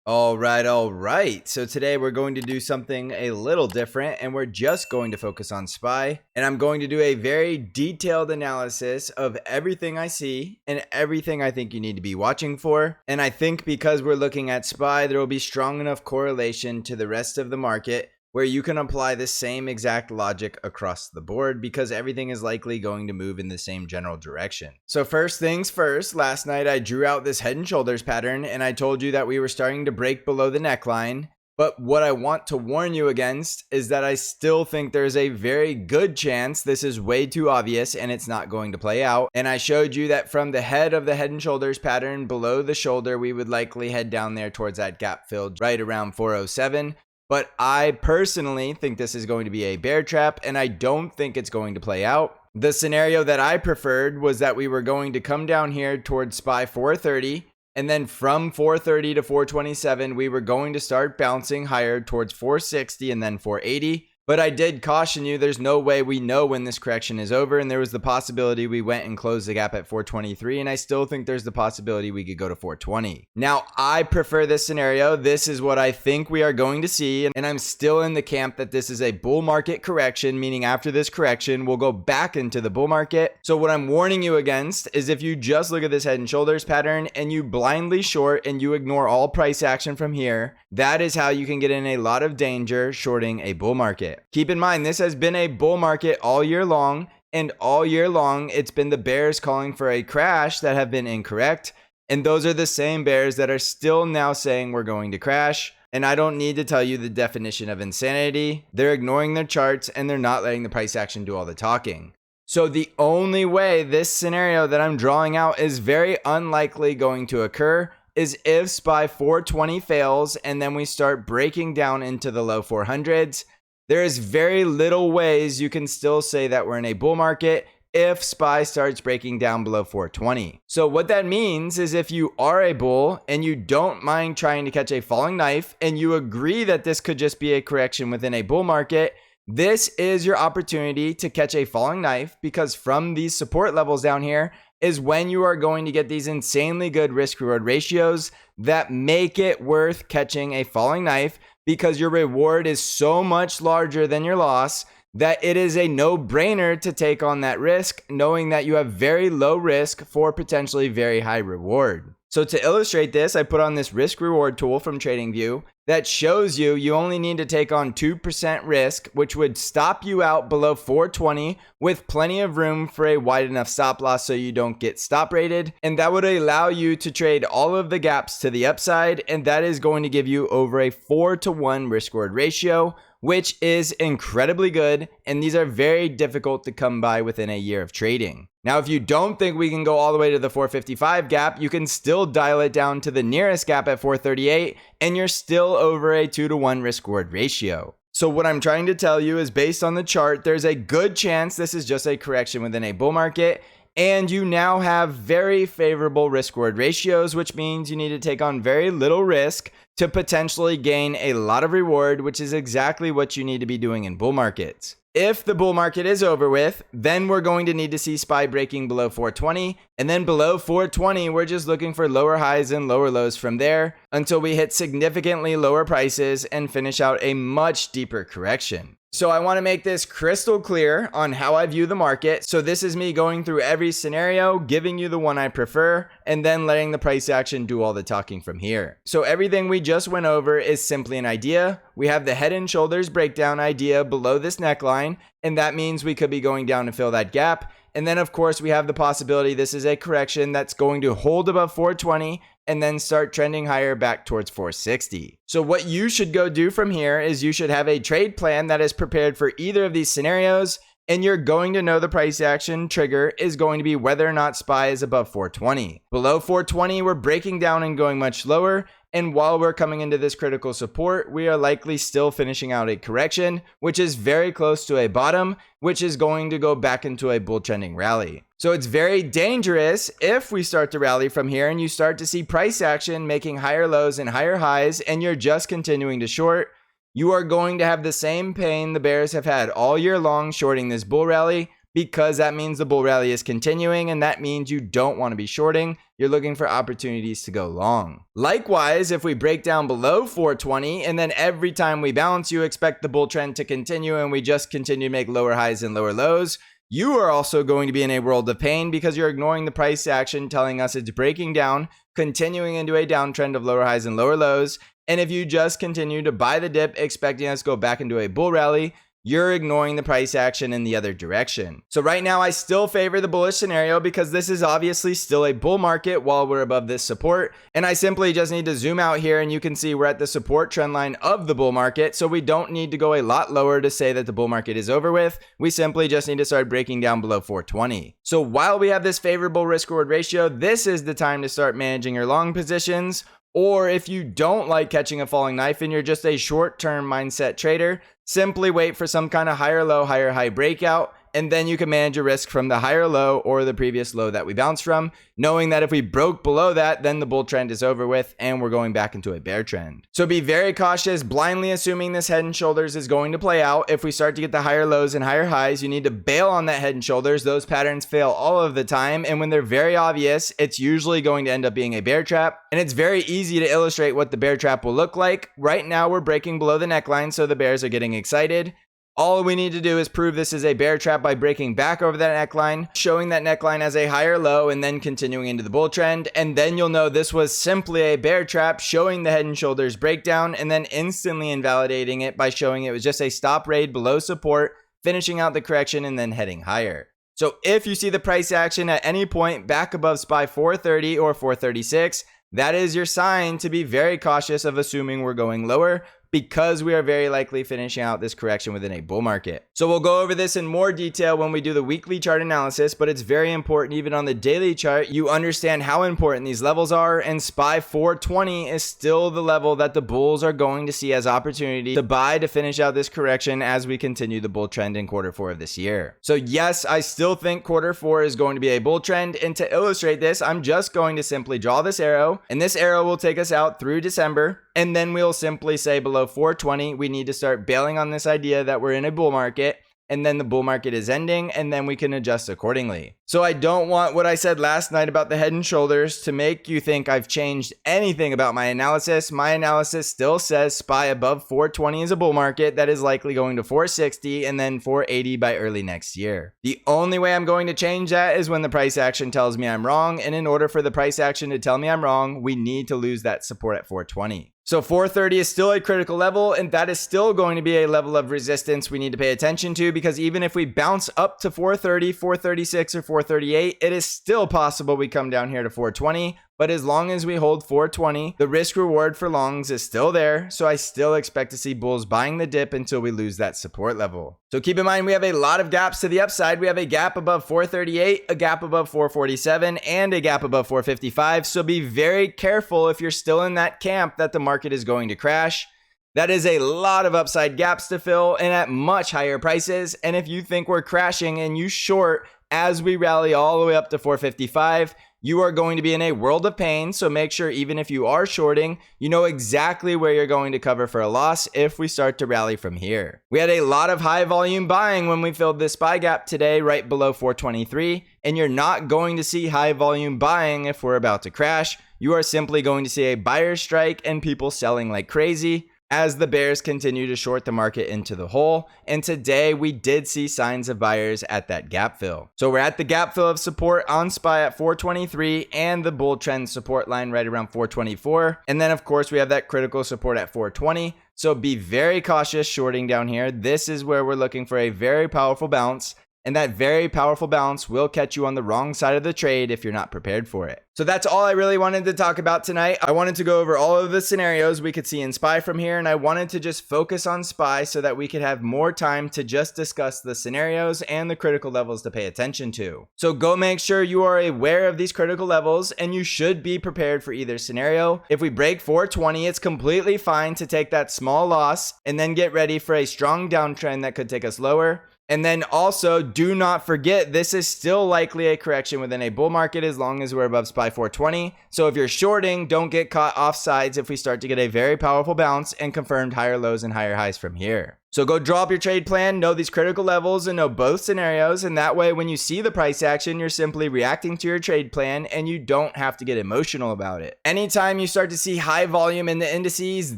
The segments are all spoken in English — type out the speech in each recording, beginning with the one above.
All right. So today we're going to do something a little different and we're just going to focus on SPY. And I'm going to do a very detailed analysis of everything I see and everything I think you need to be watching for. And I think because we're looking at SPY, there will be strong enough correlation to the rest of the market where you can apply the same exact logic across the board because everything is likely going to move in the same general direction. So first things first, last night I drew out this head and shoulders pattern and I told you that we were starting to break below the neckline. But what I want to warn you against is that I still think there's a very good chance this is way too obvious and it's not going to play out. And I showed you that from the head of the head and shoulders pattern below the shoulder, we would likely head down there towards that gap filled right around 407. But I personally think this is going to be a bear trap, and I don't think it's going to play out. The scenario that I preferred was that we were going to come down here towards SPY 430, and then from 430 to 427, we were going to start bouncing higher towards 460 and then 480. But I did caution you, there's no way we know when this correction is over, and there was the possibility we went and closed the gap at 423, and I still think there's the possibility we could go to 420. Now, I prefer this scenario. This is what I think we are going to see, and I'm still in the camp that this is a bull market correction, meaning after this correction, we'll go back into the bull market. So what I'm warning you against is if you just look at this head and shoulders pattern and you blindly short and you ignore all price action from here, that is how you can get in a lot of danger shorting a bull market. Keep in mind, this has been a bull market all year long, and all year long, it's been the bears calling for a crash that have been incorrect. And those are the same bears that are still now saying we're going to crash. And I don't need to tell you the definition of insanity. They're ignoring their charts and they're not letting the price action do all the talking. So the only way this scenario that I'm drawing out is very unlikely going to occur is if SPY 420 fails and then we start breaking down into the low 400s. There is very little ways you can still say that we're in a bull market if SPY starts breaking down below 420. So what that means is if you are a bull and you don't mind trying to catch a falling knife and you agree that this could just be a correction within a bull market, this is your opportunity to catch a falling knife, because from these support levels down here is when you are going to get these insanely good risk reward ratios that make it worth catching a falling knife, because your reward is so much larger than your loss that it is a no-brainer to take on that risk, knowing that you have very low risk for potentially very high reward. So to illustrate this, I put on this risk reward tool from TradingView that shows you only need to take on 2% risk, which would stop you out below 420 with plenty of room for a wide enough stop loss so you don't get stop rated. And that would allow you to trade all of the gaps to the upside. And that is going to give you over a 4-to-1 risk reward ratio, which is incredibly good. And these are very difficult to come by within a year of trading. Now, if you don't think we can go all the way to the 455 gap, you can still dial it down to the nearest gap at 438, and you're still over a 2-to-1 risk reward ratio. So what I'm trying to tell you is, based on the chart, there's a good chance this is just a correction within a bull market, and you now have very favorable risk reward ratios, which means you need to take on very little risk to potentially gain a lot of reward, which is exactly what you need to be doing in bull markets. If the bull market is over with, then we're going to need to see SPY breaking below 420. And then below 420, we're just looking for lower highs and lower lows from there until we hit significantly lower prices and finish out a much deeper correction. So I want to make this crystal clear on how I view the market. So this is me going through every scenario, giving you the one I prefer, and then letting the price action do all the talking from here. So everything we just went over is simply an idea. We have the head and shoulders breakdown idea below this neckline, and that means we could be going down to fill that gap. And then of course we have the possibility this is a correction that's going to hold above 420 and then start trending higher back towards 460. So what you should go do from here is you should have a trade plan that is prepared for either of these scenarios, and you're going to know the price action trigger is going to be whether or not SPY is above 420. Below 420, we're breaking down and going much lower. And while we're coming into this critical support, we are likely still finishing out a correction, which is very close to a bottom, which is going to go back into a bull trending rally. So it's very dangerous if we start to rally from here and you start to see price action making higher lows and higher highs, and you're just continuing to short. You are going to have the same pain the bears have had all year long shorting this bull rally, because that means the bull rally is continuing, and that means you don't want to be shorting. You're looking for opportunities to go long. Likewise, if we break down below 420 and then every time we bounce, you expect the bull trend to continue and we just continue to make lower highs and lower lows, you are also going to be in a world of pain because you're ignoring the price action telling us it's breaking down, continuing into a downtrend of lower highs and lower lows. And if you just continue to buy the dip expecting us to go back into a bull rally, you're ignoring the price action in the other direction. So right now, I still favor the bullish scenario because this is obviously still a bull market while we're above this support. And I simply just need to zoom out here and you can see we're at the support trend line of the bull market. So we don't need to go a lot lower to say that the bull market is over with. We simply just need to start breaking down below 420. So while we have this favorable risk reward ratio, this is the time to start managing your long positions. Or if you don't like catching a falling knife and you're just a short-term mindset trader, simply wait for some kind of higher low, higher high breakout, and then you can manage your risk from the higher low or the previous low that we bounced from, knowing that if we broke below that, then the bull trend is over with and we're going back into a bear trend. So be very cautious, blindly assuming this head and shoulders is going to play out. If we start to get the higher lows and higher highs, you need to bail on that head and shoulders. Those patterns fail all of the time, and when they're very obvious, it's usually going to end up being a bear trap. And it's very easy to illustrate what the bear trap will look like. Right now, we're breaking below the neckline, so the bears are getting excited. All we need to do is prove this is a bear trap by breaking back over that neckline, showing that neckline as a higher low, and then continuing into the bull trend. And then you'll know this was simply a bear trap, showing the head and shoulders breakdown, and then instantly invalidating it by showing it was just a stop raid below support, finishing out the correction, and then heading higher. So if you see the price action at any point back above SPY 430 or 436, that is your sign to be very cautious of assuming we're going lower, because we are very likely finishing out this correction within a bull market. So we'll go over this in more detail when we do the weekly chart analysis, but it's very important even on the daily chart, you understand how important these levels are, and SPY 420 is still the level that the bulls are going to see as opportunity to buy to finish out this correction as we continue the bull trend in Q4 of this year. So yes, I still think Q4 is going to be a bull trend, and to illustrate this, I'm just going to simply draw this arrow, and this arrow will take us out through December. And then we'll simply say below 420, we need to start bailing on this idea that we're in a bull market, and then the bull market is ending, and then we can adjust accordingly. So I don't want what I said last night about the head and shoulders to make you think I've changed anything about my analysis. My analysis still says SPY above 420 is a bull market that is likely going to 460 and then 480 by early next year. The only way I'm going to change that is when the price action tells me I'm wrong, and in order for the price action to tell me I'm wrong, we need to lose that support at 420. So 430 is still a critical level, and that is still going to be a level of resistance we need to pay attention to, because even if we bounce up to 430, 436, or 438, it is still possible we come down here to 420. But as long as we hold 420, the risk reward for longs is still there. So I still expect to see bulls buying the dip until we lose that support level. So keep in mind, we have a lot of gaps to the upside. We have a gap above 438, a gap above 447, and a gap above 455. So be very careful if you're still in that camp that the market is going to crash. That is a lot of upside gaps to fill and at much higher prices. And if you think we're crashing and you short as we rally all the way up to 455, you are going to be in a world of pain. So make sure even if you are shorting, you know exactly where you're going to cover for a loss if we start to rally from here. We had a lot of high volume buying when we filled this SPY gap today right below 423, and you're not going to see high volume buying if we're about to crash. You are simply going to see a buyer strike and people selling like crazy as the bears continue to short the market into the hole. And today we did see signs of buyers at that gap fill. So we're at the gap fill of support on SPY at 423 and the bull trend support line right around 424. And then of course we have that critical support at 420. So be very cautious shorting down here. This is where we're looking for a very powerful bounce. And that very powerful bounce will catch you on the wrong side of the trade if you're not prepared for it. So that's all I really wanted to talk about tonight. I wanted to go over all of the scenarios we could see in SPY from here, and I wanted to just focus on SPY so that we could have more time to just discuss the scenarios and the critical levels to pay attention to. So go make sure you are aware of these critical levels, and you should be prepared for either scenario. If we break 420, it's completely fine to take that small loss and then get ready for a strong downtrend that could take us lower. And then also do not forget, this is still likely a correction within a bull market as long as we're above SPY 420. So if you're shorting, don't get caught off sides if we start to get a very powerful bounce and confirmed higher lows and higher highs from here. So go draw up your trade plan, know these critical levels, and know both scenarios. And that way, when you see the price action, you're simply reacting to your trade plan and you don't have to get emotional about it. Anytime you start to see high volume in the indices,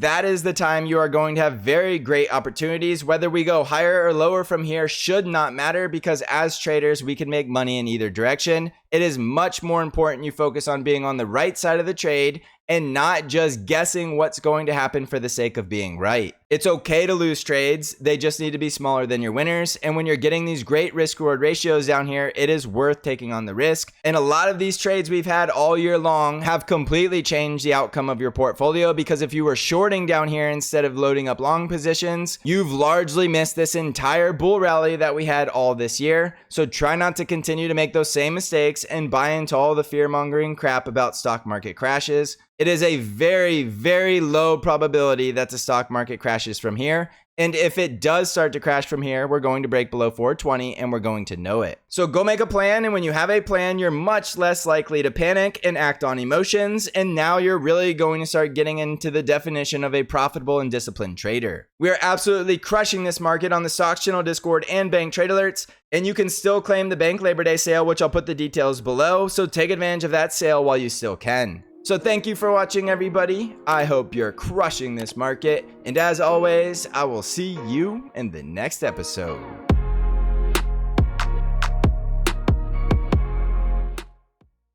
that is the time you are going to have very great opportunities. Whether we go higher or lower from here should not matter, because as traders, we can make money in either direction. It is much more important you focus on being on the right side of the trade and not just guessing what's going to happen for the sake of being right. It's okay to lose trades. They just need to be smaller than your winners. And when you're getting these great risk reward ratios down here, it is worth taking on the risk. And a lot of these trades we've had all year long have completely changed the outcome of your portfolio, because if you were shorting down here instead of loading up long positions, you've largely missed this entire bull rally that we had all this year. So try not to continue to make those same mistakes and buy into all the fear-mongering crap about stock market crashes. It is a very, very low probability that the stock market crashes from here. And if it does start to crash from here, we're going to break below 420 and we're going to know it. So go make a plan. And when you have a plan, you're much less likely to panic and act on emotions. And now you're really going to start getting into the definition of a profitable and disciplined trader. We are absolutely crushing this market on the Stocks Channel Discord and Bank Trade Alerts. And you can still claim the Bank Labor Day sale, which I'll put the details below. So take advantage of that sale while you still can. So thank you for watching, everybody. I hope you're crushing this market. And as always, I will see you in the next episode.